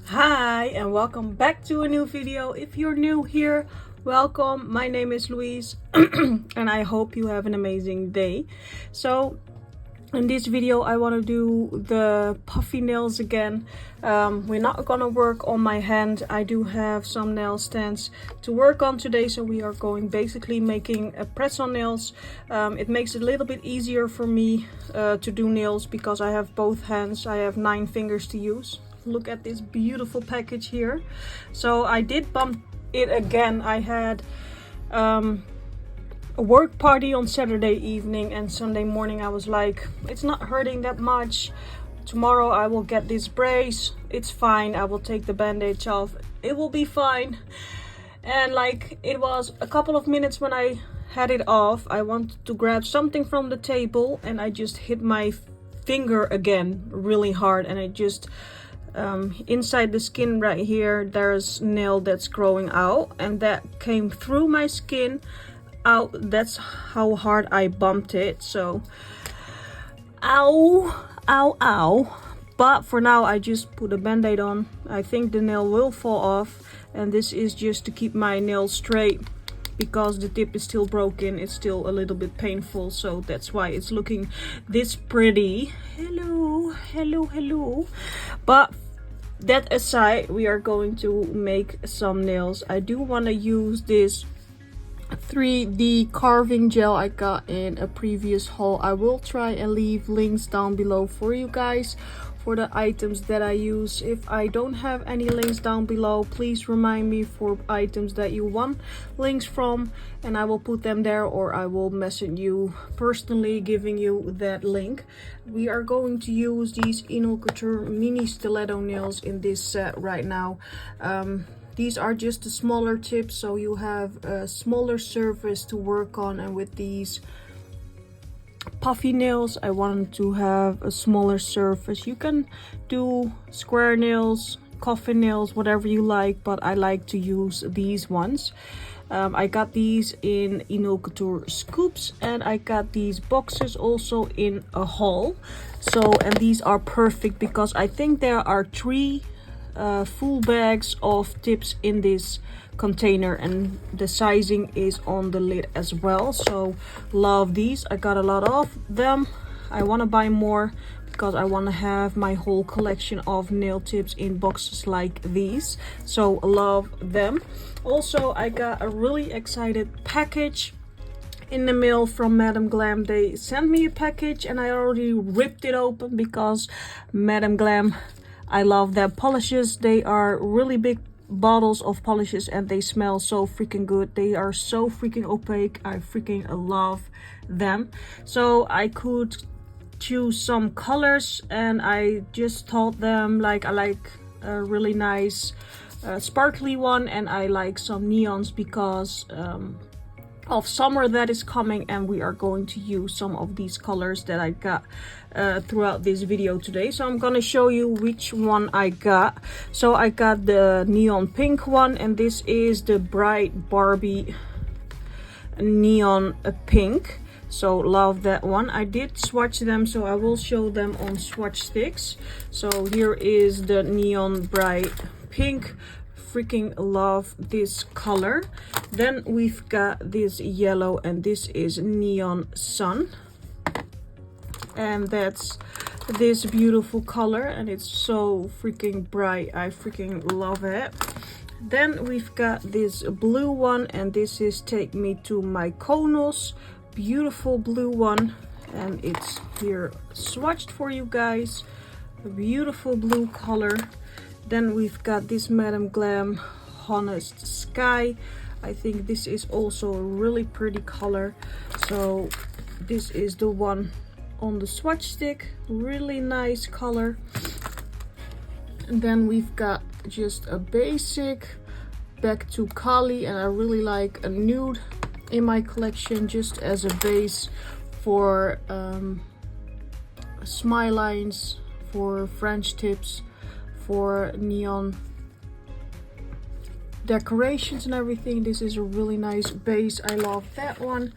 Hi and welcome back to a new video. If you're new here, welcome. My name is Louise and I hope you have an amazing day. So in this video I want to do the puffy nails again. We're not gonna work on my hand. I do have some nail stands to work on today, so we are going basically making a press on nails. It makes it a little bit easier for me to do nails because I have both hands. I have 9 fingers to use. Look at this beautiful package here. So I did bump it again. I had a work party on Saturday evening, and Sunday morning I was like, it's not hurting that much. Tomorrow I will get this brace. It's fine. I will take the bandage off. It will be fine. And like, it was a couple of minutes when I had it off. I wanted to grab something from the table and I just hit my finger again really hard, and it just inside the skin right here there's nail that's growing out, and that came through my skin out. That's how hard I bumped it. So ow. But for now I just put a band-aid on. I think the nail will fall off, and this is just to keep my nail straight because the tip is still broken. It's still a little bit painful, so that's why it's looking this pretty. Hello. But that aside, we are going to make some nails. I do want to use this 3D carving gel I got in a previous haul. I will try and leave links down below for you guys for the items that I use. If I don't have any links down below, please remind me for items that you want links from, and I will put them there, or I will message you personally giving you that link. We are going to use these Couture mini stiletto nails in this set right now. These are just the smaller tips, so you have a smaller surface to work on, and with these puffy nails I wanted to have a smaller surface. You can do square nails, coffin nails, whatever you like, but I like to use these ones. I got these in Couture scoops, and I got these boxes also in a haul. So, and these are perfect because I think there are 3 full bags of tips in this container, and the sizing is on the lid as well. So love these. I got a lot of them. I want to buy more because I want to have my whole collection of nail tips in boxes like these. So love them. Also, I got a really excited package in the mail from Madame Glam. They sent me a package and I already ripped it open because Madame Glam, I love their polishes. They are really big bottles of polishes and they smell so freaking good. They are so freaking opaque. I freaking love them. So I could choose some colors, and I just told them like I like a really nice sparkly one, and I like some neons because of summer that is coming, and we are going to use some of these colors that I got throughout this video today. So I'm gonna show you which one I got. So I got the neon pink one, and this is the bright Barbie neon pink. So love that one. I did swatch them, so I will show them on swatch sticks. So here is the neon bright pink. Freaking love this color. Then we've got this yellow, and this is neon sun, and that's this beautiful color, and it's so freaking bright. I freaking love it. Then we've got this blue one, and this is Take Me to My Konos. Beautiful blue one, and it's here swatched for you guys. A beautiful blue color. Then we've got this Madame Glam Honest Sky. I think this is also a really pretty color. So this is the one on the swatch stick. Really nice color. And then we've got just a basic Back to Kali, and I really like a nude in my collection just as a base for smile lines, for French tips, for neon decorations and everything. This is a really nice base. I love that one.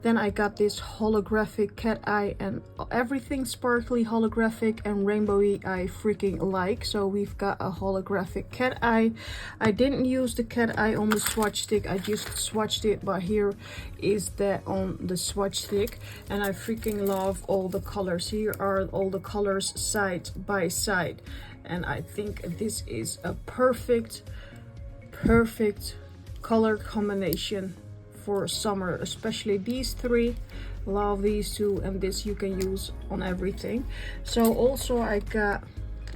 Then I got this holographic cat eye, and everything sparkly, holographic and rainbowy I freaking like. So we've got a holographic cat eye. I didn't use the cat eye on the swatch stick, I just swatched it, but here is that on the swatch stick. And I freaking love all the colors. Here are all the colors side by side, and I think this is a perfect color combination for summer, especially these three. Love these two, and this you can use on everything. So also I got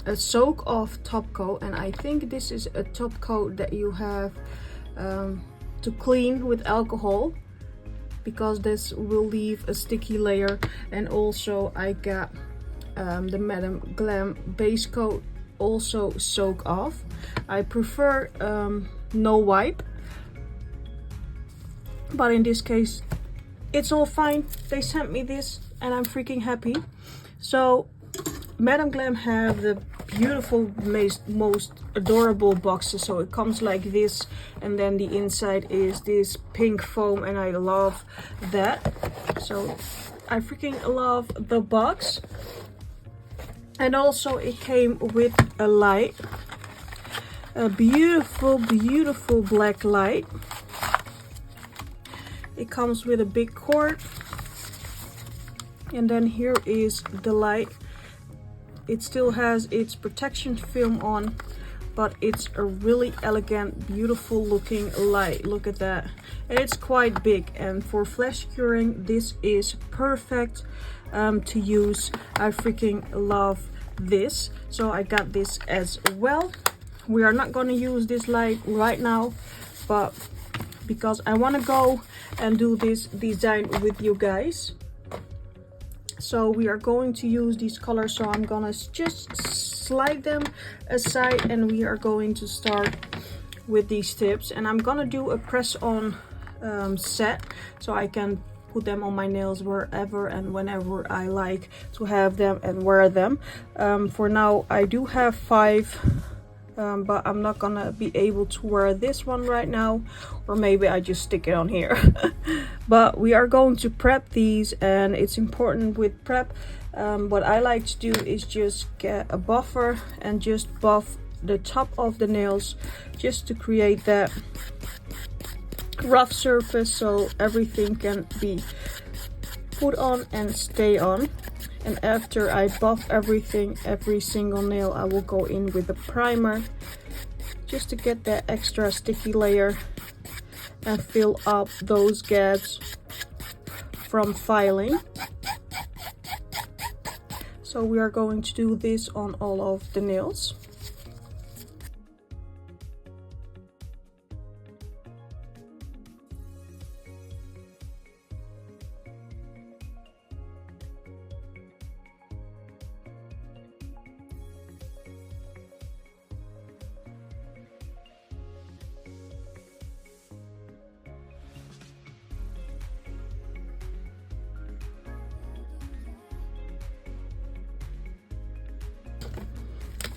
a soak off top coat, and I think this is a top coat that you have to clean with alcohol, because this will leave a sticky layer. And also I got the Madame Glam base coat, also soak off. I prefer no wipe, but in this case it's all fine. They sent me this and I'm freaking happy. So Madame Glam have the beautiful, most adorable boxes. So it comes like this, and then the inside is this pink foam, and I love that. So I freaking love the box. And also it came with a light, a beautiful black light. It comes with a big cord, and then here is the light. It still has its protection film on, but it's a really elegant, beautiful looking light. Look at that. And it's quite big, and for flash curing this is perfect to use. I freaking love this, so I got this as well. We are not going to use this light right now, but because I want to go and do this design with you guys, so we are going to use these colors. So I'm gonna just slide them aside, and we are going to start with these tips. And I'm gonna do a press on set, so I can put them on my nails wherever and whenever I like to have them and wear them. For now I do have 5, but I'm not gonna be able to wear this one right now, or maybe I just stick it on here. But we are going to prep these, and it's important with prep. What I like to do is just get a buffer and just buff the top of the nails, just to create that rough surface so everything can be put on and stay on. And after I buff everything, every single nail, I will go in with a primer just to get that extra sticky layer and fill up those gaps from filing. So we are going to do this on all of the nails.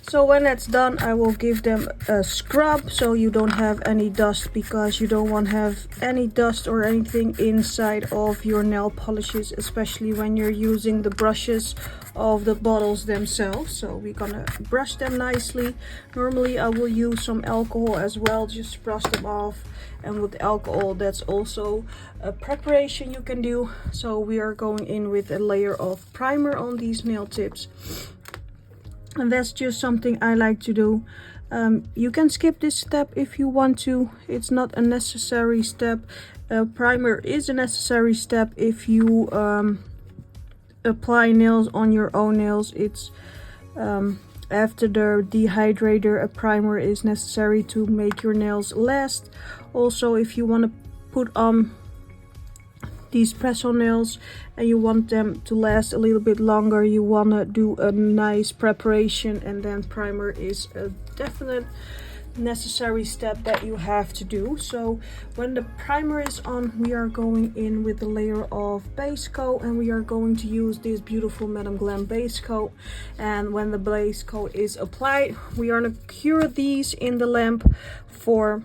So when that's done, I will give them a scrub so you don't have any dust, because you don't want to have any dust or anything inside of your nail polishes, especially when you're using the brushes of the bottles themselves. So we're gonna brush them nicely. Normally I will use some alcohol as well, just brush them off. And with alcohol, that's also a preparation you can do. So we are going in with a layer of primer on these nail tips. And that's just something I like to do. You can skip this step if you want to. It's not a necessary step. Primer is a necessary step if you apply nails on your own nails. It's after the dehydrator, a primer is necessary to make your nails last. Also, if you want to put on these press-on nails and you want them to last a little bit longer, you want to do a nice preparation, and then primer is a definite necessary step that you have to do. So when the primer is on, we are going in with a layer of base coat, and we are going to use this beautiful Madame Glam base coat. And when the base coat is applied, we are going to cure these in the lamp for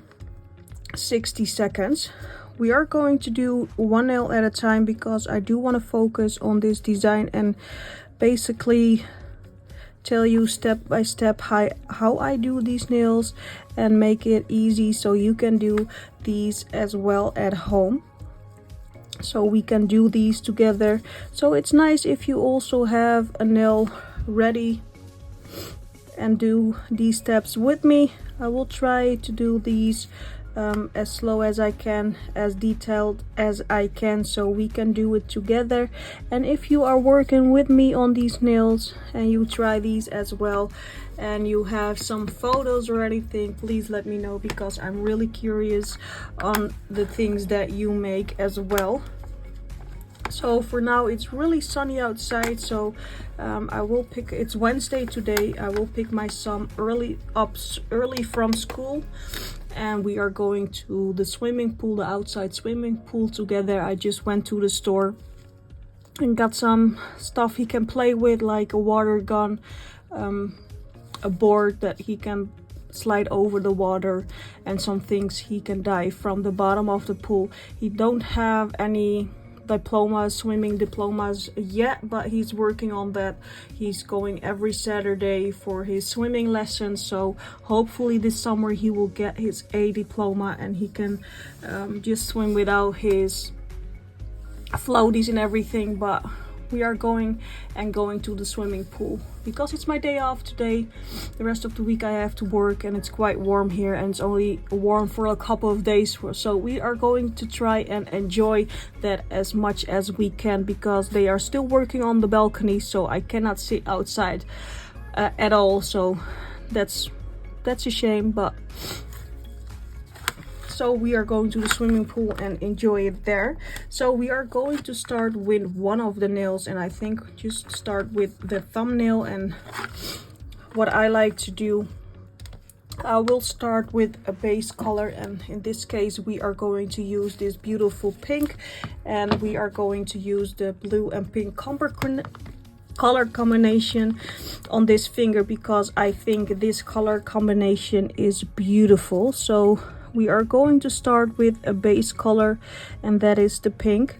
60 seconds. We are going to do one nail at a time because I do want to focus on this design and basically tell you step by step how I do these nails and make it easy so you can do these as well at home. So we can do these together. So it's nice if you also have a nail ready and do these steps with me. I will try to do these as slow as I can, as detailed as I can, so we can do it together. And if you are working with me on these nails and you try these as well and you have some photos or anything, please let me know because I'm really curious on the things that you make as well. So for now it's really sunny outside, so I will pick, it's Wednesday today, I will pick my son early from school and we are going to the swimming pool, the outside swimming pool together. I just went to the store and got some stuff he can play with, like a water gun, a board that he can slide over the water, and some things he can dive from the bottom of the pool. He don't have any swimming diplomas yet, but he's working on that. He's going every Saturday for his swimming lessons, so hopefully this summer he will get his A diploma and he can just swim without his floaties and everything. But we are going to the swimming pool because it's my day off today. The rest of the week I have to work and it's quite warm here, and it's only warm for a couple of days, so we are going to try and enjoy that as much as we can because they are still working on the balcony, so I cannot sit outside at all. So that's a shame, but so we are going to the swimming pool and enjoy it there. So we are going to start with one of the nails, and I think just start with the thumbnail. And what I like to do, I will start with a base color, and in this case we are going to use this beautiful pink, and we are going to use the blue and pink color combination on this finger because I think this color combination is beautiful. So we are going to start with a base color, and that is the pink.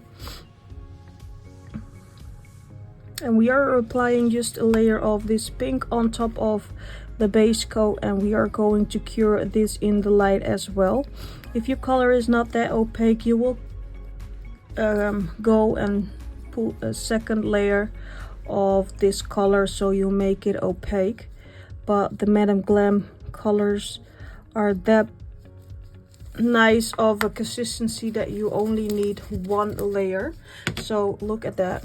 And we are applying just a layer of this pink on top of the base coat, and we are going to cure this in the light as well. If your color is not that opaque, you will go and put a second layer of this color so you make it opaque. But the Madame Glam colors are that nice of a consistency that you only need one layer. So look at that,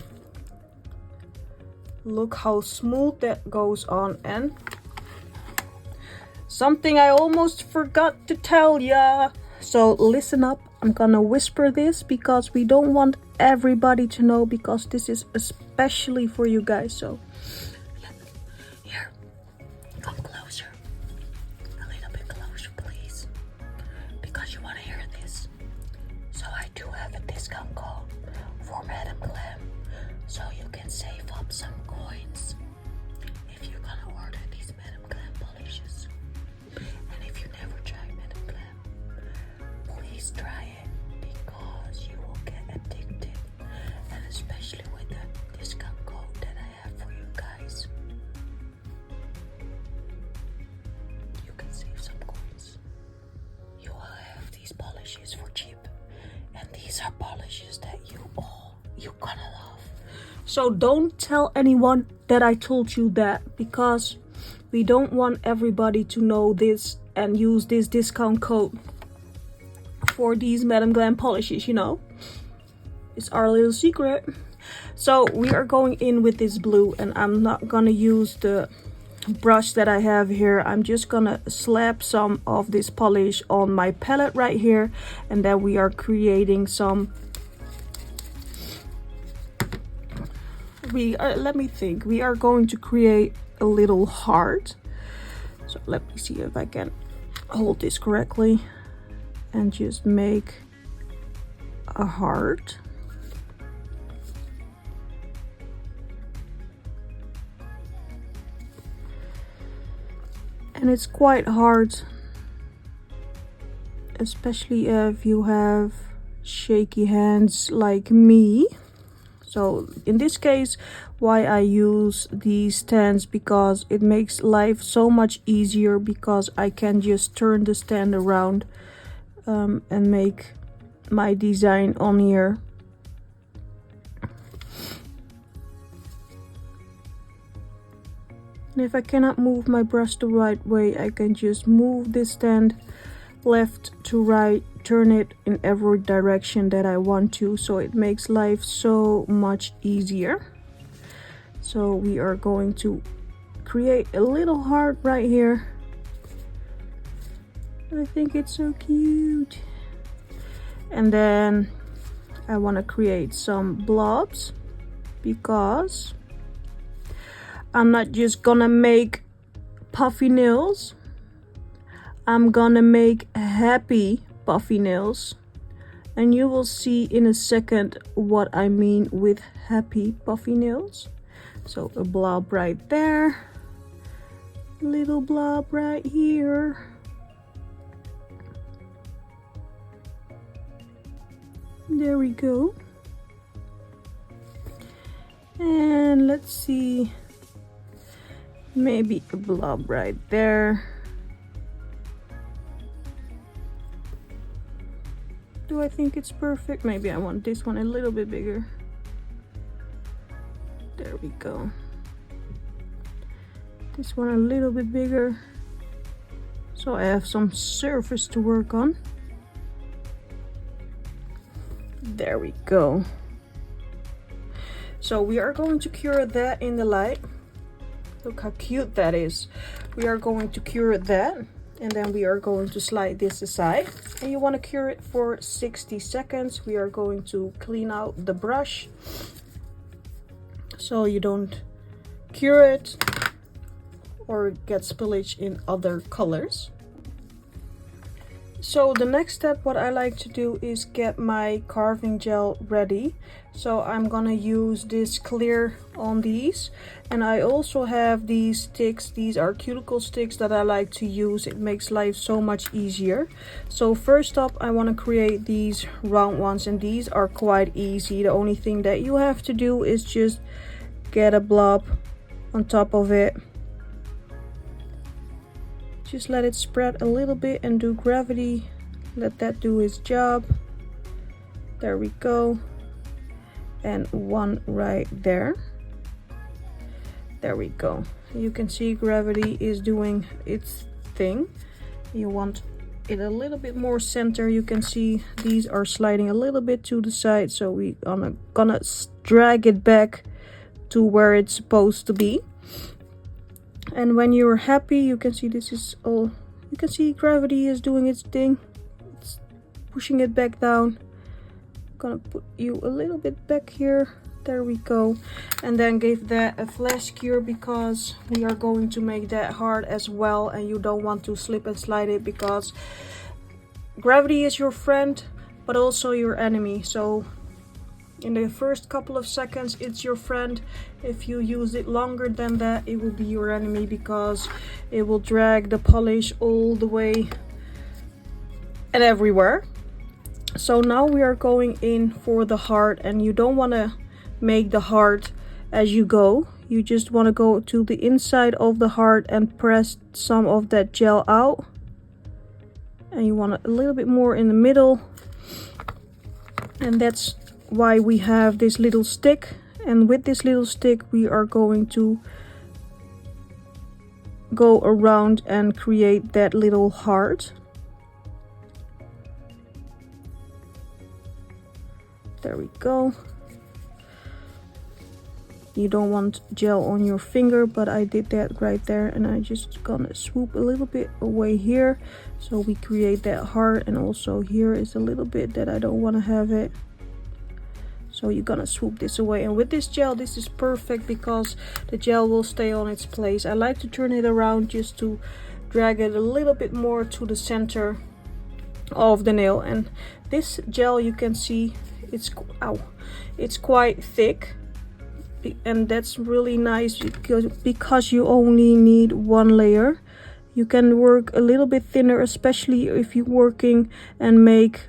look how smooth that goes on. And something I almost forgot to tell ya, so listen up, I'm gonna whisper this because we don't want everybody to know, because this is especially for you guys. So here, come closer, a little bit closer please, because you want to hear this. So I do have a discount code for Madame Glam, so you can save up some coins if you're gonna order these Madame Glam polishes. And if you never tried Madame Glam, please try it because you will get addicted, and especially with the discount code that I have for you guys, you can save some coins. You will have these polishes for cheap, and these are polishes that you gonna love. So don't tell anyone that I told you that, because we don't want everybody to know this and use this discount code for these Madame Glam polishes, you know. It's our little secret. So we are going in with this blue, and I'm not gonna use the brush that I have here. I'm just gonna slap some of this polish on my palette right here, and then we are creating some let me think, we are going to create a little heart. So let me see if I can hold this correctly and just make a heart. And it's quite hard especially if you have shaky hands like me. So in this case, why I use these stands, because it makes life so much easier, because I can just turn the stand around and make my design on here. And if I cannot move my brush the right way, I can just move this stand left to right, turn it in every direction that I want to, so it makes life so much easier. So we are going to create a little heart right here. I think it's so cute. And then I want to create some blobs, because I'm not just gonna make puffy nails, I'm gonna make happy puffy nails. And you will see in a second what I mean with happy puffy nails. So a blob right there, little blob right here. There we go. And let's see, maybe a blob right there. Do I think it's perfect? Maybe I want this one a little bit bigger. There we go. This one a little bit bigger, so I have some surface to work on. There we go. So we are going to cure that in the light. Look how cute that is. We are going to cure that, and then we are going to slide this aside. And you want to cure it for 60 seconds. We are going to clean out the brush so you don't cure it or get spillage in other colors. So the next step, what I like to do is get my carving gel ready. So I'm gonna use this clear on these, and I also have these sticks. These are cuticle sticks that I like to use. It makes life so much easier. So first up, I want to create these round ones, and these are quite easy. The only thing that you have to do is just get a blob on top of it. Just let it spread a little bit and do gravity. Let that do its job. There we go. And one right there. There we go. You can see gravity is doing its thing. You want it a little bit more center. You can see these are sliding a little bit to the side, so we gonna drag it back to where it's supposed to be. And when you're happy, you can see this is all, you can see gravity is doing its thing. It's pushing it back down. I'm gonna put you a little bit back here. There we go. And then give that a flash cure, because we are going to make that hard as well, and you don't want to slip and slide it, because gravity is your friend but also your enemy. So in the first couple of seconds it's your friend. If you use it longer than that, it will be your enemy, because it will drag the polish all the way and everywhere. So now we are going in for the heart, and you don't want to make the heart as you go. You just want to go to the inside of the heart and press some of that gel out, and you want a little bit more in the middle. And that's why we have this little stick, and with this little stick we are going to go around and create that little heart. There we go. You don't want gel on your finger, but I did that right there, and I just gonna swoop a little bit away here so we create that heart. And also here is a little bit that I don't want to have it, so you're gonna swoop this away. And with this gel, this is perfect because the gel will stay on its place. I like to turn it around just to drag it a little bit more to the center of the nail. And this gel, you can see it's quite thick, and that's really nice because you only need one layer. You can work a little bit thinner, especially if you're working and make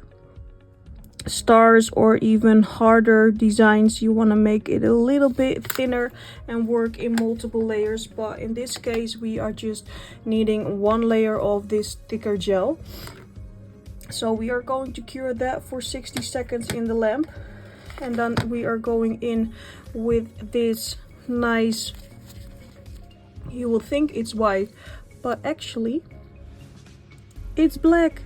stars or even harder designs. You want to make it a little bit thinner and work in multiple layers, but in this case we are just needing one layer of this thicker gel. So we are going to cure that for 60 seconds in the lamp, and then we are going in with this nice, you will think it's white, but actually it's black.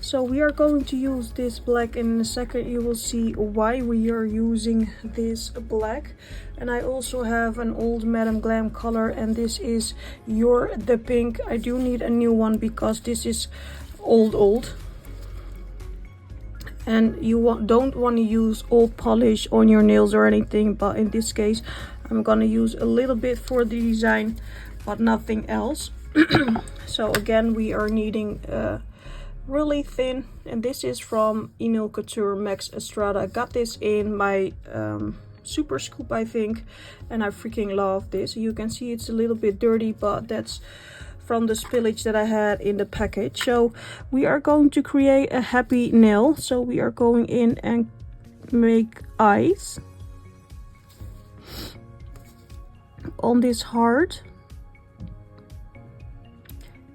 So we are going to use this black, and in a second you will see why we are using this black. And I also have an old Madame Glam color, and this is the pink. I do need a new one because this is old. And you don't want to use old polish on your nails or anything, but in this case I'm gonna use a little bit for the design, but nothing else. So again, we are needing really thin, and this is from Inil Couture Max Estrada. I got this in my super scoop, I think, and I freaking love this. You can see it's a little bit dirty, but that's from the spillage that I had in the package. So we are going to create a happy nail. So we are going in and make eyes on this heart,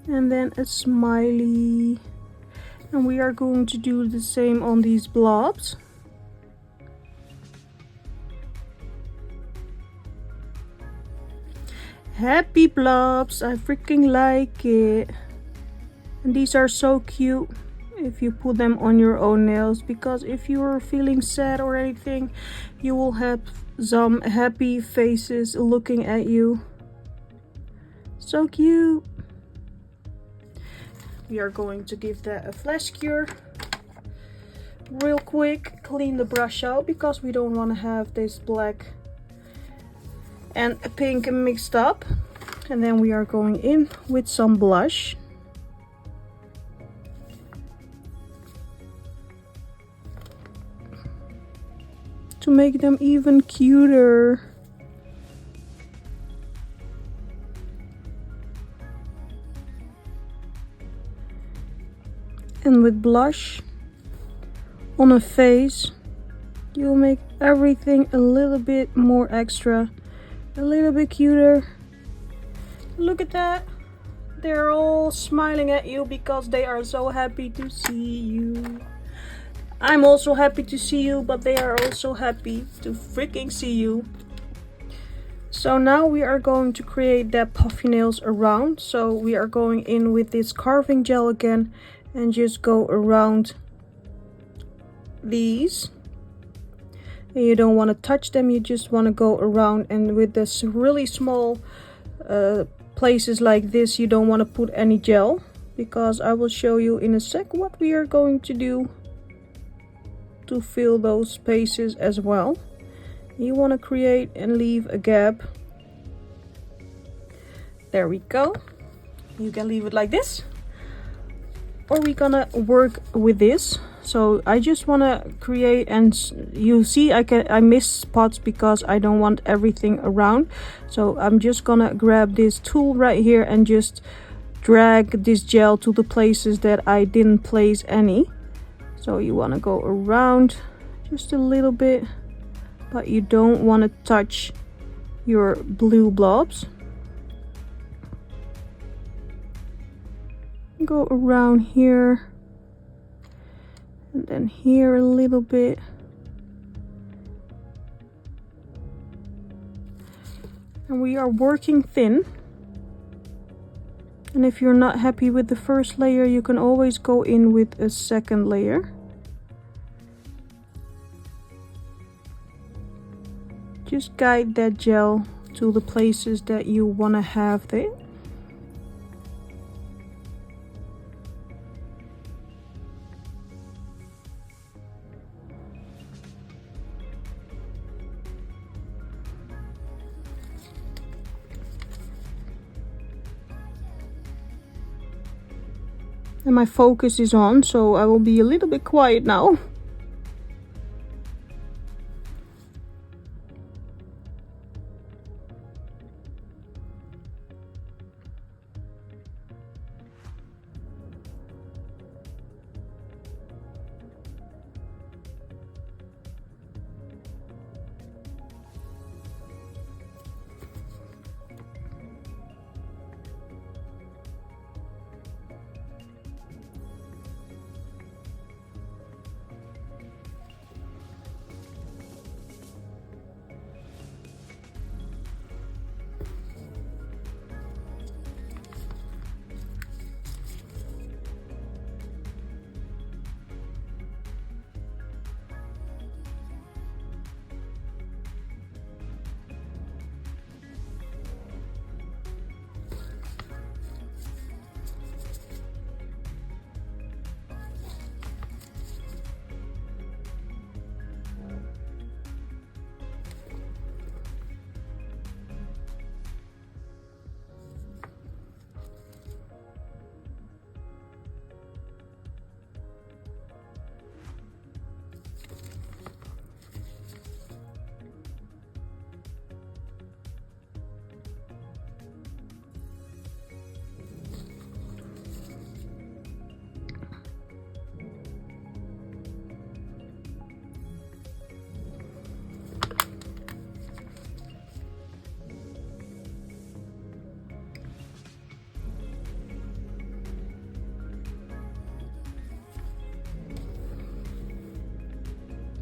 and then a smiley, and we are going to do the same on these blobs. Happy blobs, I freaking like it. And these are so cute if you put them on your own nails, because if you are feeling sad or anything, you will have some happy faces looking at you. So cute. We are going to give that a flash cure real quick. Clean the brush out because we don't want to have this black and pink mixed up. And then we are going in with some blush. To make them even cuter. And with blush on a face, you'll make everything a little bit more extra, a little bit cuter. Look at that. They're all smiling at you because they are so happy to see you. I'm also happy to see you, but they are also happy to freaking see you. So now we are going to create that puffy nails around. So we are going in with this carving gel again and just go around these. And you don't want to touch them, you just want to go around, and with this really small places like this you don't want to put any gel, because I will show you in a sec what we are going to do to fill those spaces as well. You want to create and leave a gap. There we go. You can leave it like this, or we're gonna work with this. So I just want to create, and you see I miss spots because I don't want everything around. So I'm just gonna grab this tool right here and just drag this gel to the places that I didn't place any. So you want to go around just a little bit, but you don't want to touch your blue blobs. Go around here, and then here a little bit. And we are working thin. And if you're not happy with the first layer, you can always go in with a second layer. Just guide that gel to the places that you want to have it. And my focus is on, so I will be a little bit quiet now.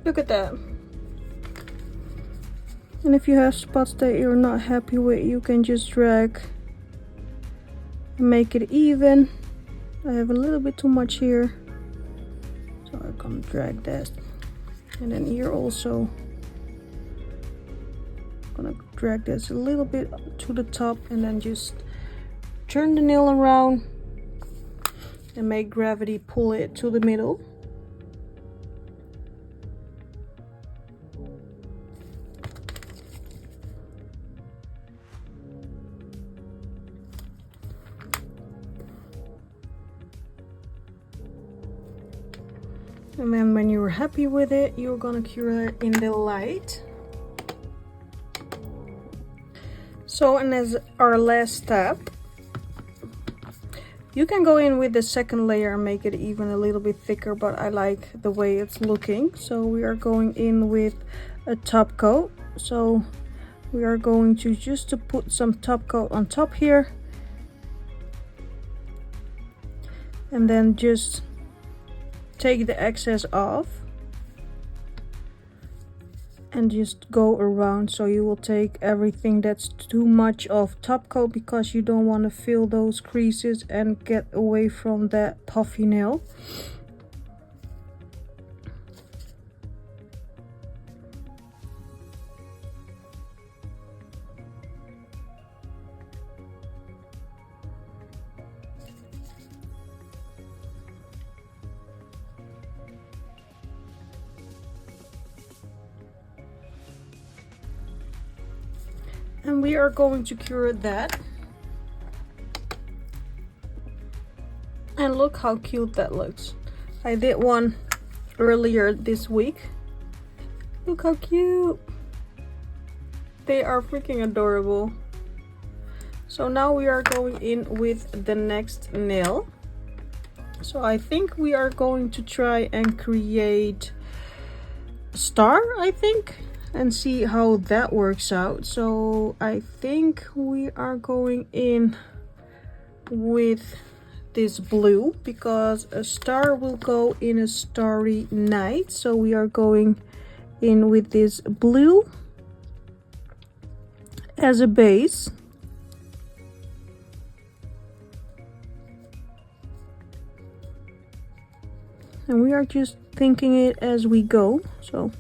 Look at that. And if you have spots that you're not happy with, you can just drag and make it even. I have a little bit too much here, so I'm gonna drag that. And then here also, I'm gonna drag this a little bit to the top and then just turn the nail around and make gravity pull it to the middle. And then when you're happy with it, you're gonna cure it in the light. So, and as our last step, you can go in with the second layer and make it even a little bit thicker, but I like the way it's looking. So we are going in with a top coat. So we are going to just to put some top coat on top here. And then just take the excess off and just go around. So you will take everything that's too much of top coat because you don't want to fill those creases and get away from that puffy nail. And we are going to cure that. And look how cute that looks. I did one earlier this week. Look how cute. They are freaking adorable. So now we are going in with the next nail. So I think we are going to try and create a star, I think, and see how that works out. So I think we are going in with this blue because a star will go in a starry night. So we are going in with this blue as a base. And we are just thinking it as we go. So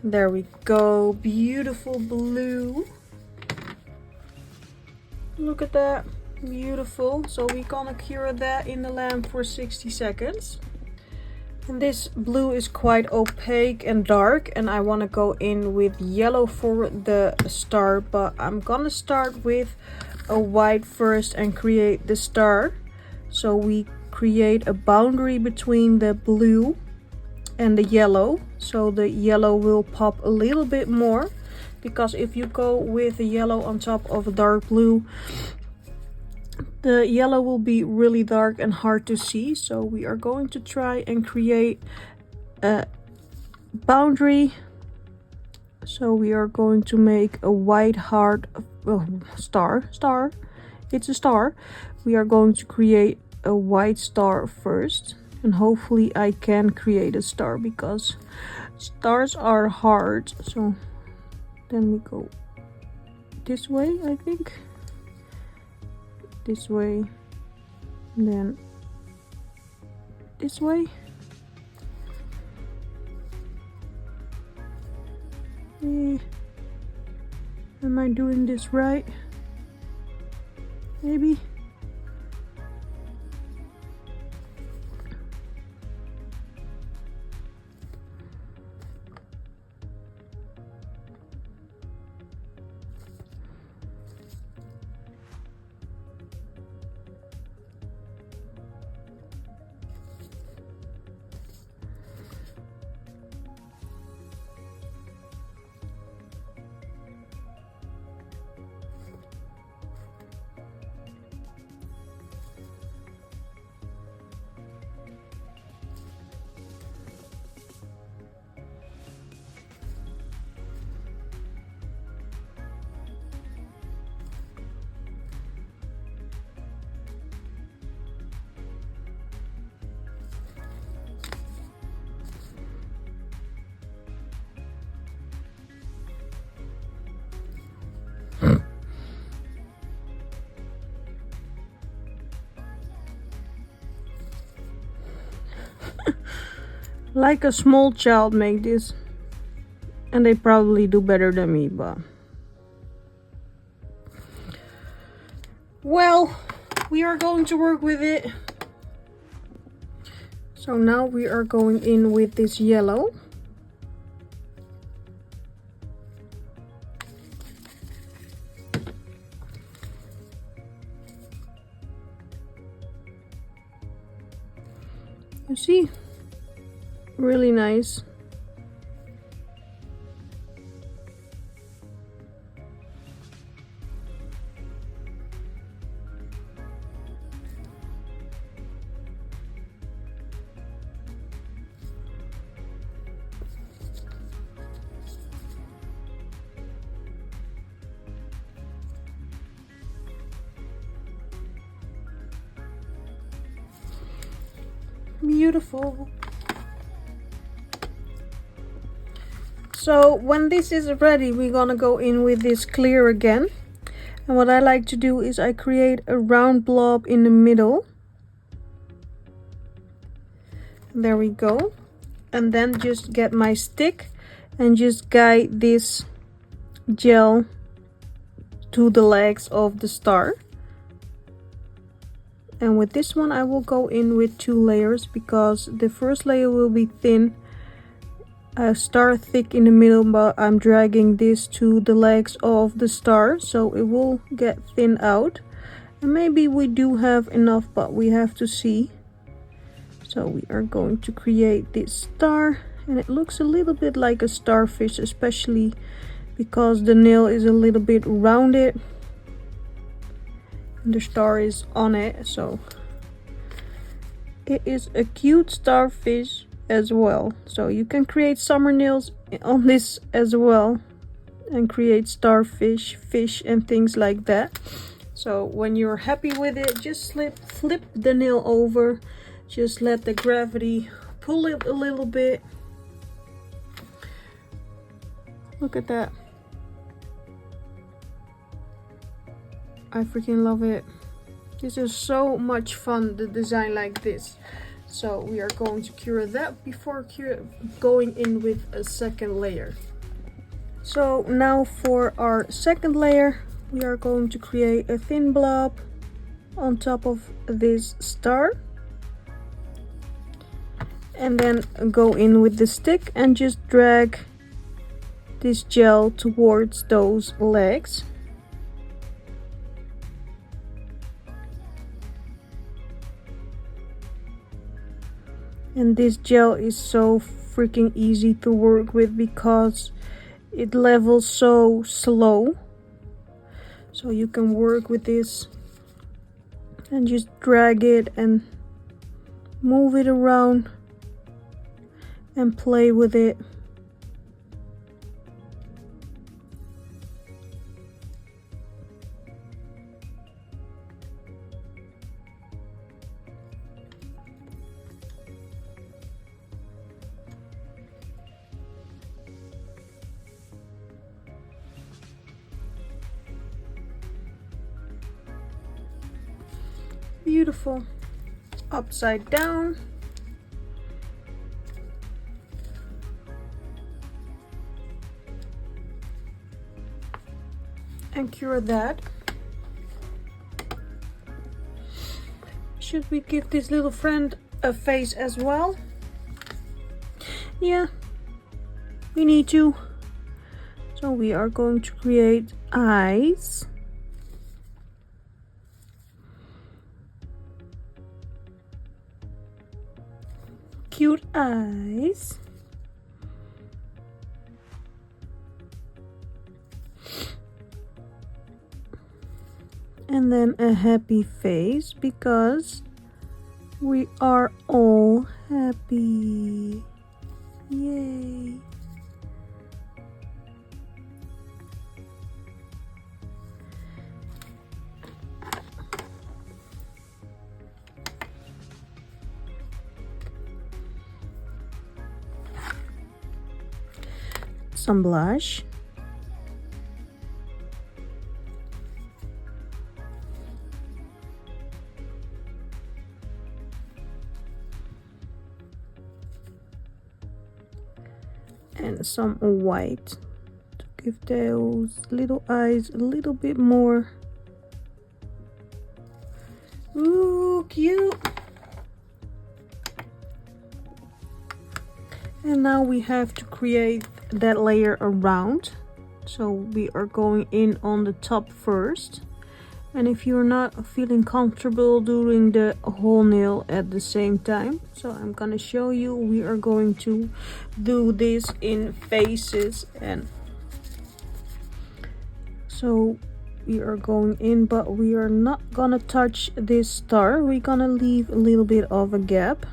there we go, beautiful blue. Look at that, beautiful. So we're gonna cure that in the lamp for 60 seconds. And this blue is quite opaque and dark, and I want to go in with yellow for the star, but I'm gonna start with a white first and create the star. So we create a boundary between the blue and the yellow, so the yellow will pop a little bit more, because if you go with the yellow on top of a dark blue, the yellow will be really dark and hard to see. So we are going to try and create a boundary. So we are going to make a white heart, star, it's a star. We are going to create a white star first. And hopefully I can create a star because stars are hard. So then we go this way, I think. This way. And then this way. Am I doing this right? Maybe. Like a small child make this. And they probably do better than me, but... Well, we are going to work with it. So now we are going in with this yellow. You see? Really nice. Beautiful. So when this is ready, we're gonna go in with this clear again. And what I like to do is I create a round blob in the middle. There we go. And then just get my stick and just guide this gel to the legs of the star. And with this one I will go in with 2 layers because the first layer will be thin, star thick in the middle, but I'm dragging this to the legs of the star, so it will get thin out. And maybe we do have enough, but we have to see. So we are going to create this star, and it looks a little bit like a starfish, especially because the nail is a little bit rounded. The star is on it, so it is a cute starfish as well. So you can create summer nails on this as well and create starfish, fish and things like that. So when you're happy with it, just flip the nail over, just let the gravity pull it a little bit. Look at that. I freaking love it. This is so much fun, the design like this. So we are going to cure that before going in with a second layer. So now for our second layer, we are going to create a thin blob on top of this star. And then go in with the stick and just drag this gel towards those legs. And this gel is so freaking easy to work with because it levels so slow. So you can work with this and just drag it and move it around and play with it. Beautiful. Upside down. And cure that. Should we give this little friend a face as well? Yeah, we need to. So we are going to create eyes. Cute eyes. And then a happy face because we are all happy. Yay. Some blush. and some white to give those little eyes a little bit more. Ooh, cute. And now we have to create that layer around. So we are going in on the top first. And if you're not feeling comfortable doing the whole nail at the same time, so I'm gonna show you, we are going to do this in phases. And so we are going in, but we are not gonna touch this star. We're gonna leave a little bit of a gap.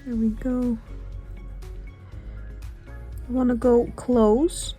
There we go. I want to go close.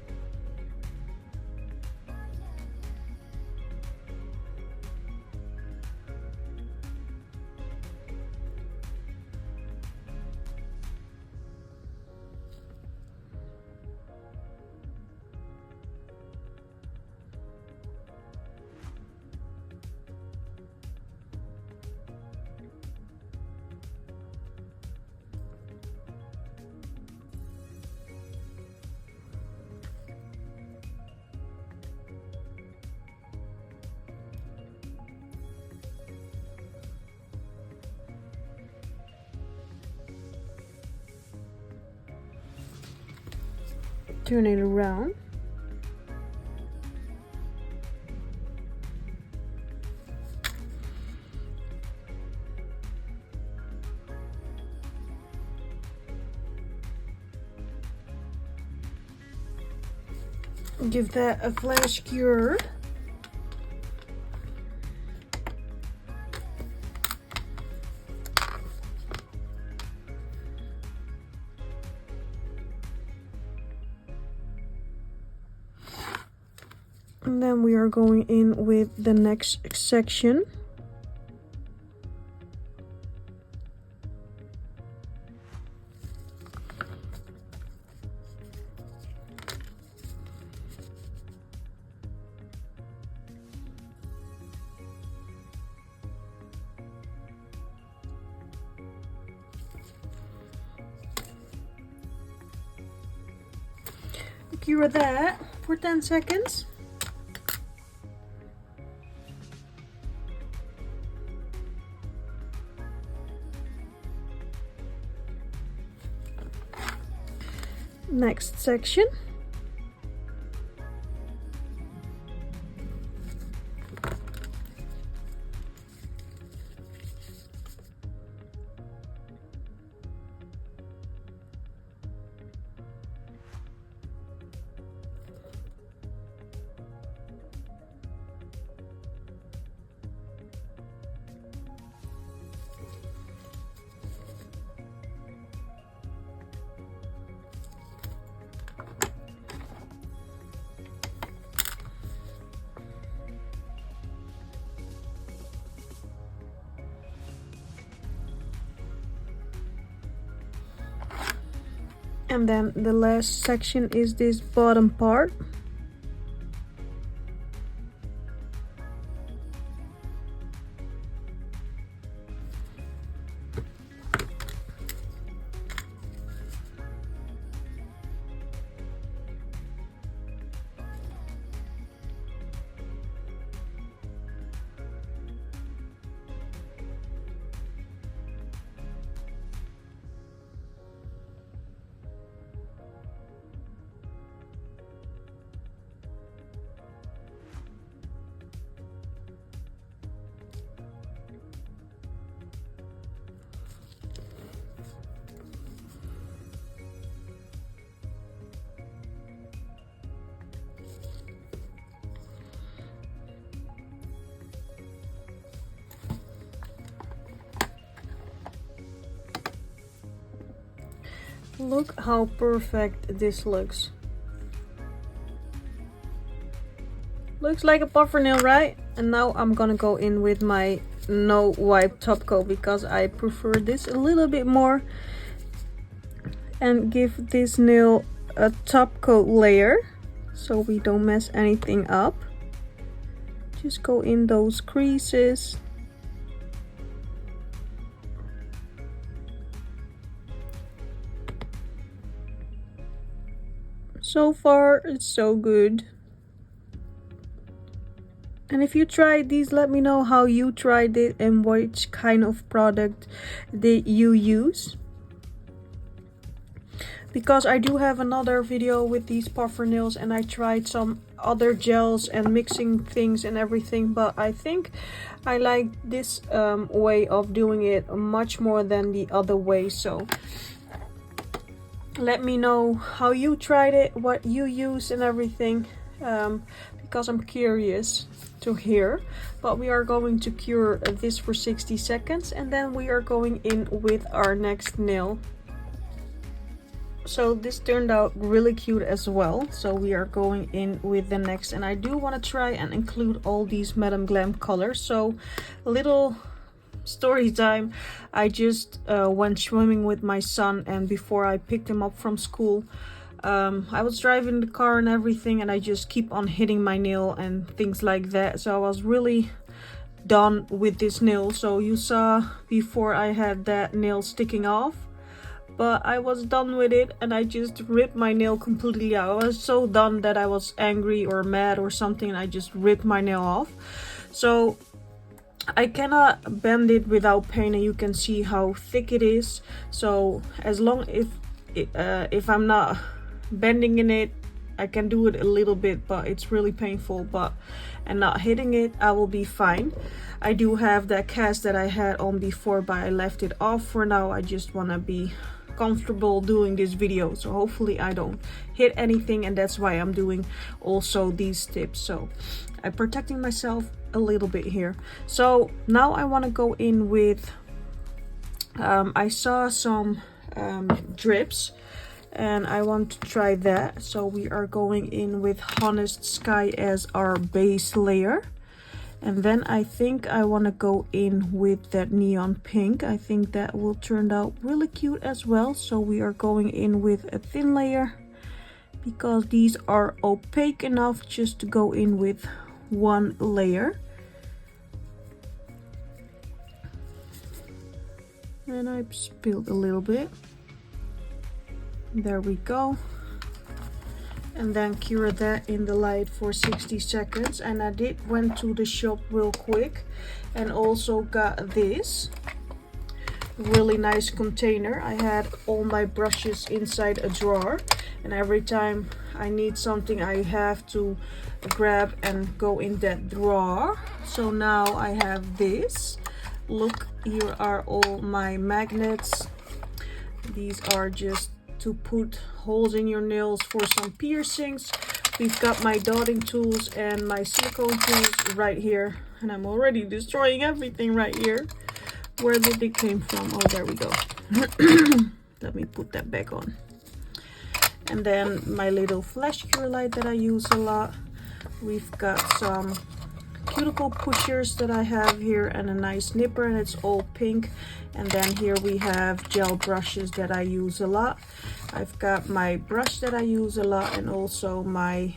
Turn it around. Give that a flash cure. And then we are going in with the next section. Cure that for 10 seconds. Next section. And then the last section is this bottom part. Look how perfect this looks. Looks like a puffer nail, right? And now I'm gonna go in with my no wipe top coat because I prefer this a little bit more, and give this nail a top coat layer so we don't mess anything up. Just go in those creases. So far, it's so good. And if you tried these, let me know how you tried it and which kind of product did you use. Because I do have another video with these puffer nails and I tried some other gels and mixing things and everything, but I think I like this way of doing it much more than the other way. So let me know how you tried it, what you use and everything, because I'm curious to hear. But we are going to cure this for 60 seconds and then we are going in with our next nail. So this turned out really cute as well, so we are going in with the next, and I do want to try and include all these Madame Glam colors. So a little story time. I just went swimming with my son, and before I picked him up from school, I was driving the car and everything, and I just keep on hitting my nail and things like that. So I was really done with this nail. So you saw before I had that nail sticking off, but I was done with it and I just ripped my nail completely out. I was so done that I was angry or mad or something, and I just ripped my nail off. So I cannot bend it without pain, and you can see how thick it is. So as long if I'm not bending in it, I can do it a little bit, but it's really painful. And not hitting it, I will be fine. I do have that cast that I had on before, but I left it off for now. I just want to be comfortable doing this video, so hopefully I don't hit anything, and that's why I'm doing also these tips. So I'm protecting myself a little bit here. So now I want to go in with I saw some drips and I want to try that. So we are going in with Honest Sky as our base layer. And then I think I want to go in with that neon pink. I think that will turn out really cute as well. So we are going in with a thin layer because these are opaque enough just to go in with one layer. And I spilled a little bit. There we go. And then cure that in the light for 60 seconds. And I did went to the shop real quick and also got this really nice container. I had all my brushes inside a drawer, and every time I need something I have to grab and go in that drawer. So now I have this. Look, here are all my magnets. These are just to put holes in your nails for some piercings. We've got my dotting tools and my silicone tools right here, and I'm already destroying everything right here. Where did they came from? Oh, there we go. Let me put that back on. And then my little flash cure light that I use a lot. We've got some cuticle pushers that I have here and a nice nipper, and it's all pink. And then here we have gel brushes that I use a lot. I've got my brush that I use a lot, and also my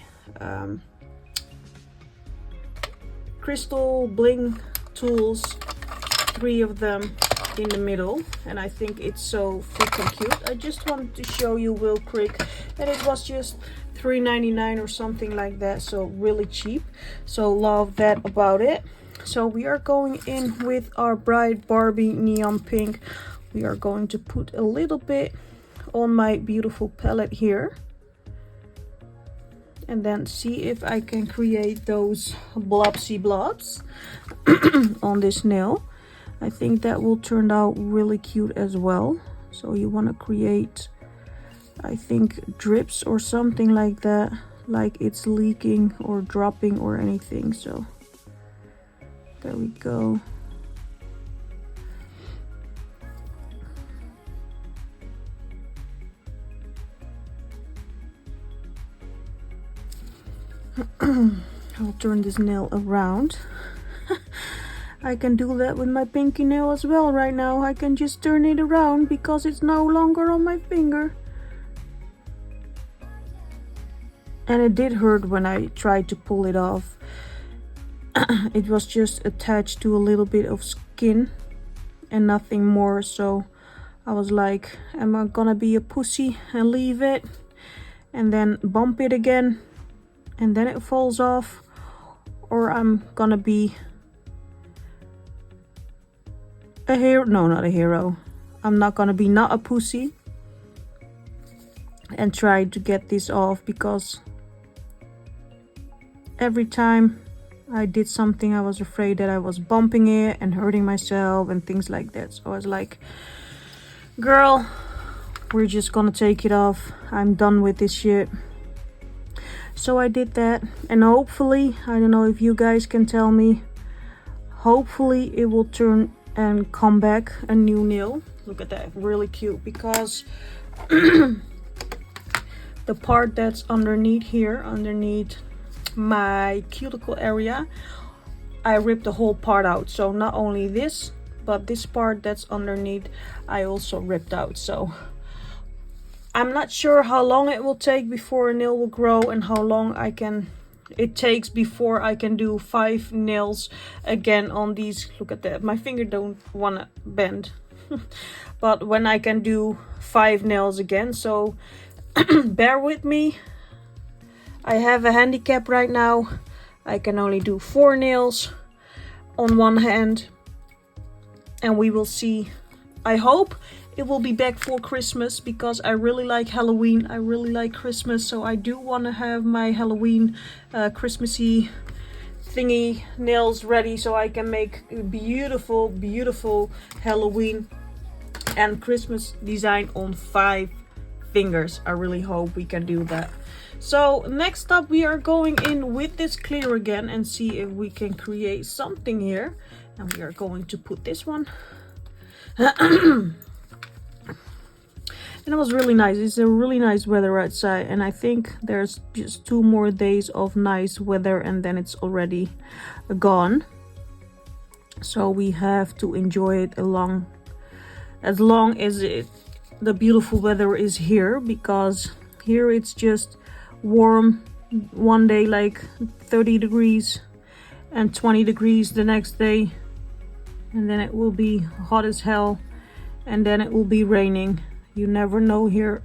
crystal bling tools, 3 of them in the middle, and I think it's so freaking cute. I just wanted to show you real quick, and it was just $3.99 or something like that, so really cheap. So love that about it. So we are going in with our bright Barbie neon pink. We are going to put a little bit on my beautiful palette here, and then see if I can create those blobsy blobs on this nail. I think that will turn out really cute as well. So you want to create, I think, drips or something like that, like it's leaking or dropping or anything. So there we go. I'll turn this nail around. I can do that with my pinky nail as well right now. I can just turn it around because it's no longer on my finger. And it did hurt when I tried to pull it off. It was just attached to a little bit of skin and nothing more. So I was like, am I gonna be a pussy and leave it? and then bump it again and then it falls off, or I'm gonna be a hero. No, not a hero. I'm not gonna be not a pussy and try to get this off, because every time I did something I was afraid that I was bumping it and hurting myself and things like that. So I was like, girl, we're just gonna take it off. I'm done with this shit. So I did that, and hopefully, I don't know if you guys can tell me, hopefully it will turn and come back a new nail. Look at that, really cute, because the part that's underneath here, underneath my cuticle area, I ripped the whole part out. So not only this, but this part that's underneath I also ripped out. So I'm not sure how long it will take before a nail will grow, and how long it takes before I can do 5 nails again on these. Look at that, my finger don't want to bend. But when I can do 5 nails again, so bear with me. I have a handicap right now. I can only do 4 nails on one hand, and we will see. I hope it will be back for Christmas, because I really like Halloween. I really like Christmas, so I do want to have my Halloween Christmassy thingy nails ready, so I can make a beautiful, beautiful Halloween and Christmas design on 5 fingers. I really hope we can do that. So next up, we are going in with this clear again and see if we can create something here. And we are going to put this one. And it was really nice. It's a really nice weather outside, and I think there's just 2 more days of nice weather and then it's already gone. So we have to enjoy it as long as the beautiful weather is here, because here it's just warm one day, like 30 degrees, and 20 degrees the next day, and then it will be hot as hell, and then it will be raining. You never know here.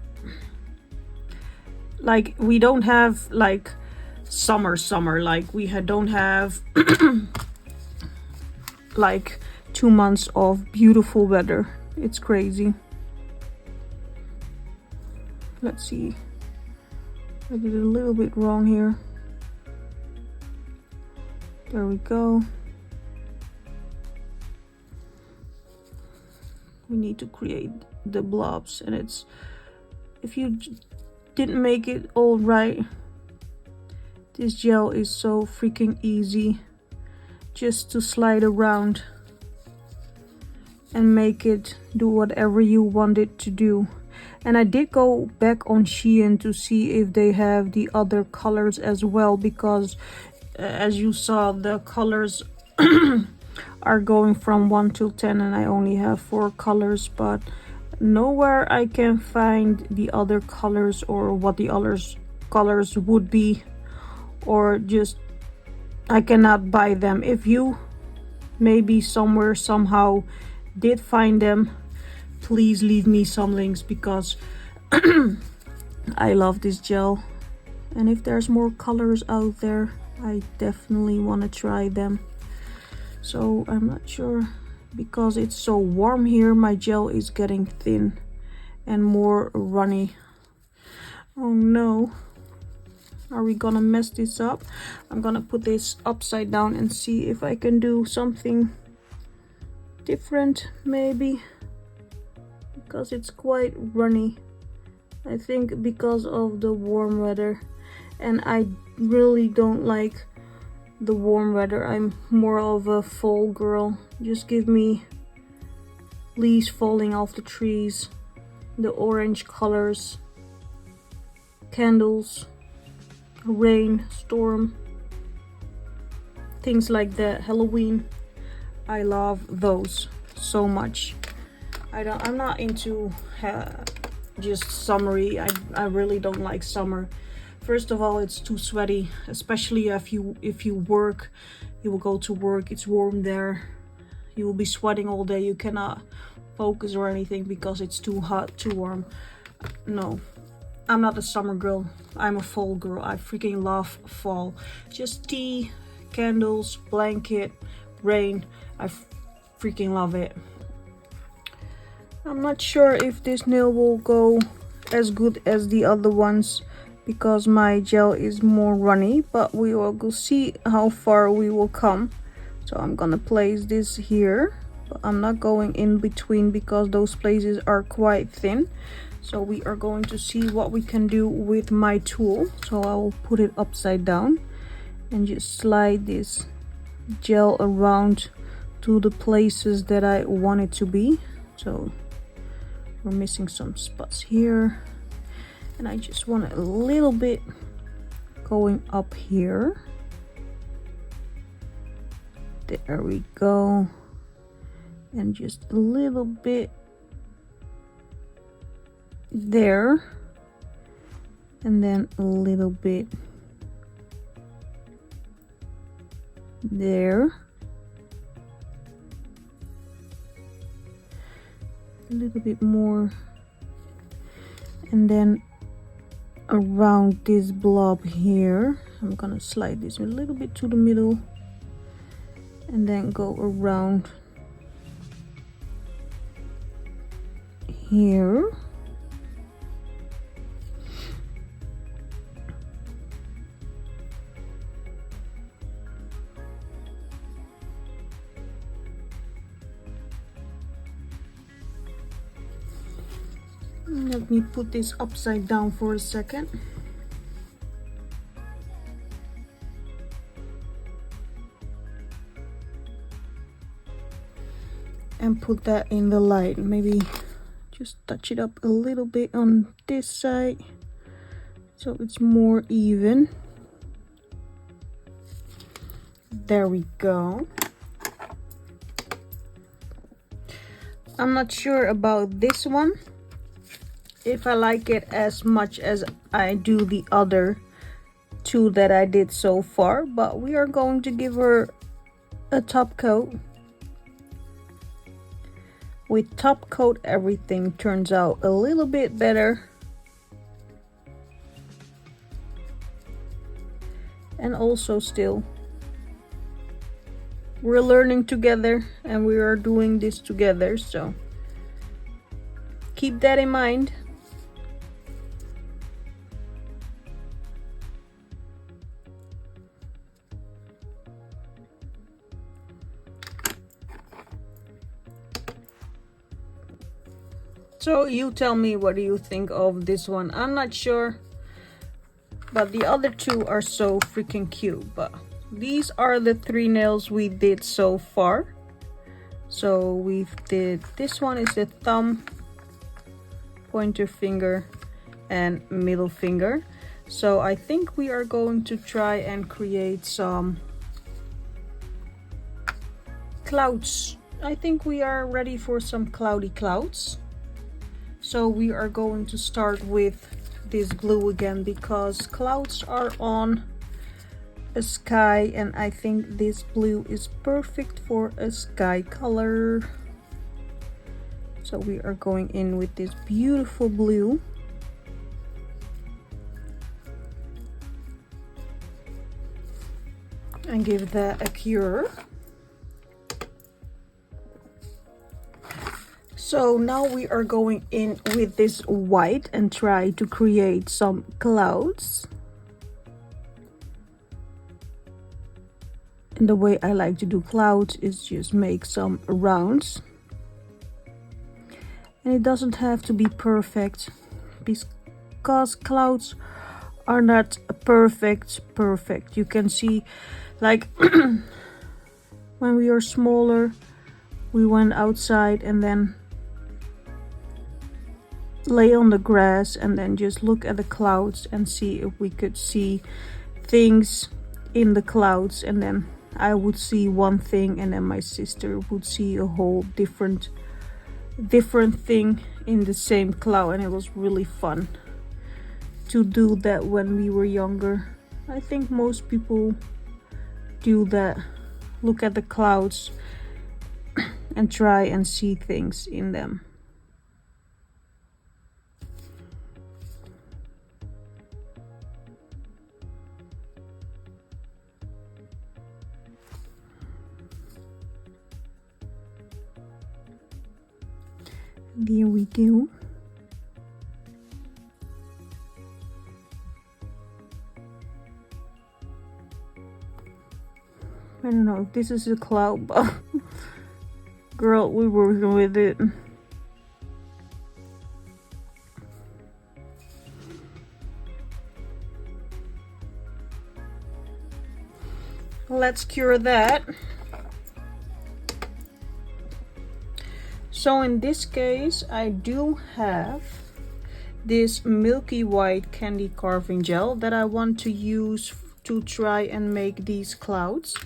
Like, we don't have like summer, like we don't have like 2 months of beautiful weather. It's crazy. Let's see, I did a little bit wrong here. There we go. We need to create the blobs, and it's, if you didn't make it all right, this gel is so freaking easy just to slide around and make it do whatever you want it to do. And I did go back on Shein to see if they have the other colors as well, because as you saw, the colors are going from 1 to 10, and I only have 4 colors, but nowhere I can find the other colors, or what the other colors would be, or just I cannot buy them. If you maybe somewhere somehow did find them, please leave me some links, because I love this gel, and if there's more colors out there, I definitely want to try them. So I'm not sure, because it's so warm here, my gel is getting thin and more runny. Oh no, are we gonna mess this up? I'm gonna put this upside down and see if I can do something different, maybe, because it's quite runny. I think because of the warm weather, and I really don't like the warm weather. I'm more of a fall girl. Just give me leaves falling off the trees, the orange colors, candles, rain, storm, things like that. Halloween, I love those so much. I'm not into just summery. I really don't like summer. First of all, it's too sweaty, especially if you work. You will go to work, it's warm there, you will be sweating all day, you cannot focus or anything because it's too hot, too warm. No, I'm not a summer girl, I'm a fall girl. I freaking love fall. Just tea, candles, blanket, rain. I freaking love it. I'm not sure if this nail will go as good as the other ones because my gel is more runny, but we will go see how far we will come. So I'm gonna place this here, but I'm not going in between because those places are quite thin. So we are going to see what we can do with my tool. So I will put it upside down and just slide this gel around to the places that I want it to be. So we're missing some spots here, and I just want a little bit going up here. There we go. And just a little bit there, and then a little bit there, a little bit more, and then around this blob here I'm gonna slide this a little bit to the middle and then go around here. Let me put this upside down for a second. And put that in the light. Maybe just touch it up a little bit on this side so it's more even. There we go. I'm not sure about this one, if I like it as much as I do the other two that I did so far, but we are going to give her a top coat. With top coat, everything turns out a little bit better. And also still, we're learning together and we are doing this together, so keep that in mind. So you tell me, what do you think of this one? I'm not sure, but the other two are so freaking cute. But these are the 3 nails we did so far. So we did, this one is the thumb, pointer finger and middle finger. So I think we are going to try and create some clouds. I think we are ready for some cloudy clouds. So we are going to start with this blue again because clouds are on a sky and I think this blue is perfect for a sky color. So we are going in with this beautiful blue. And give that a cure. So now we are going in with this white and try to create some clouds. And the way I like to do clouds is just make some rounds. And it doesn't have to be perfect because clouds are not perfect. You can see, like when we are smaller, we went outside and then lay on the grass and then just look at the clouds and see if we could see things in the clouds, and then I would see one thing and then my sister would see a whole different thing in the same cloud, and it was really fun to do that when we were younger. I think most people do that, look at the clouds and try and see things in them. There we go. I don't know if this is a cloud, but girl, we're working with it. Let's cure that. So in this case, I do have this milky white candy carving gel that I want to use to try and make these clouds.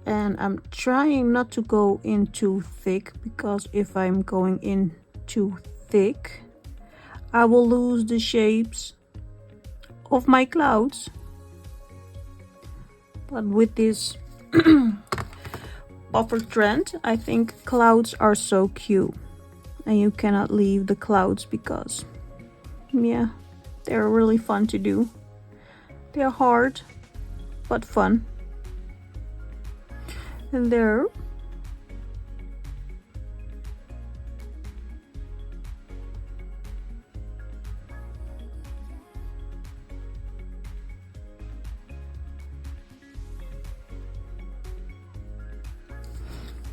And I'm trying not to go in too thick, because if I'm going in too thick, I will lose the shapes of my clouds. But with this puffer trend, I think clouds are so cute. And you cannot leave the clouds because, yeah, they're really fun to do. They're hard, but fun. And there.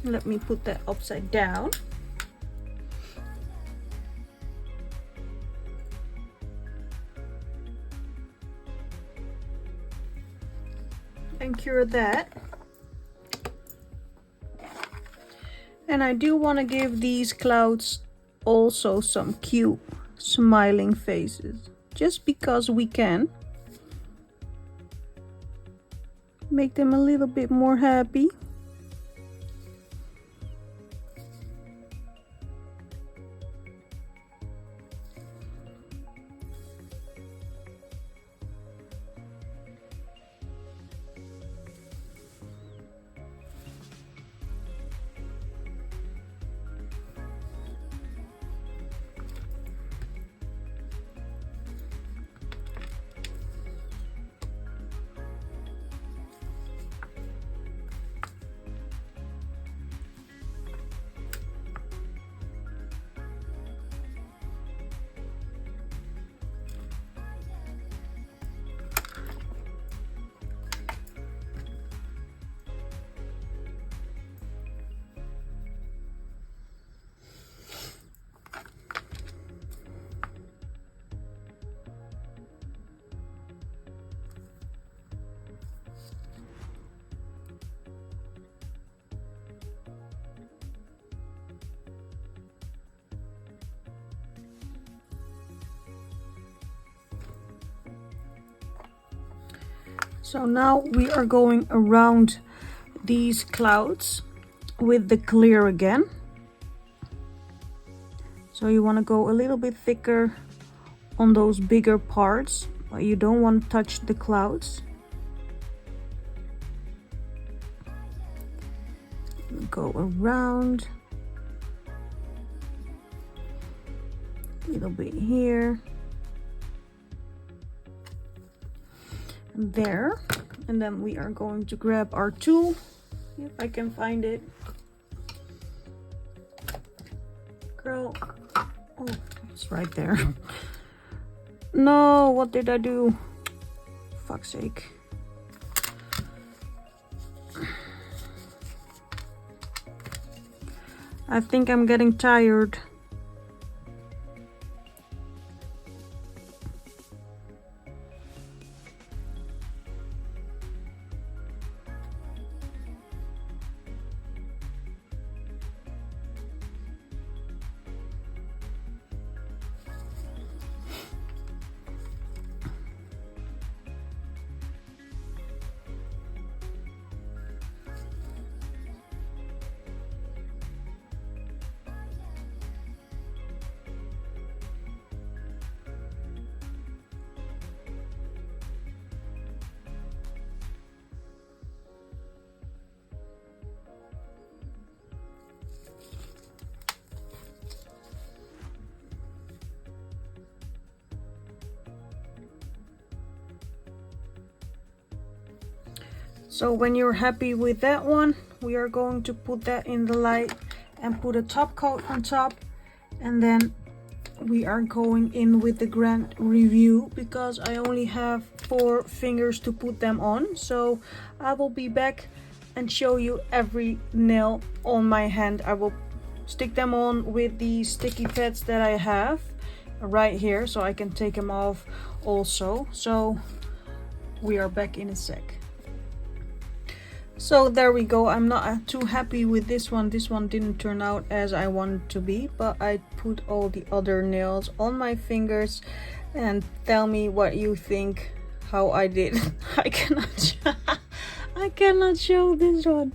Let me put that upside down. And cure that. And I do want to give these clouds also some cute smiling faces, just because we can. Make them a little bit more happy. So now we are going around these clouds with the clear again. So you want to go a little bit thicker on those bigger parts, but you don't want to touch the clouds. Go around a little bit here. There, and then we are going to grab our tool, if I can find it. Girl, oh, it's right there. No, what did I do? Fuck's sake. I think I'm getting tired. So when you're happy with that one, we are going to put that in the light and put a top coat on top And then we are going in with the grand review because I only have 4 fingers to put them on. So I will be back and show you every nail on my hand. I will stick them on with the sticky pads that I have right here so I can take them off also. So we are back in a sec. So there we go. I'm not too happy with this one. This one didn't turn out as I wanted to be, but I put all the other nails on my fingers, and tell me what you think how I did. I cannot show this one,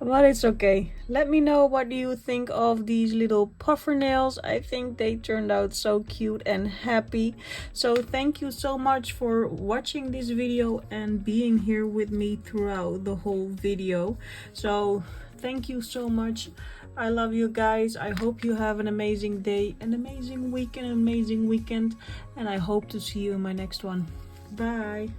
but it's okay. Let me know what you think of these little puffer nails. I think they turned out so cute and happy. So thank you so much for watching this video and being here with me throughout the whole video. So thank you so much. I love you guys. I hope you have an amazing day, an amazing week, and an amazing weekend, and I hope to see you in my next one. Bye.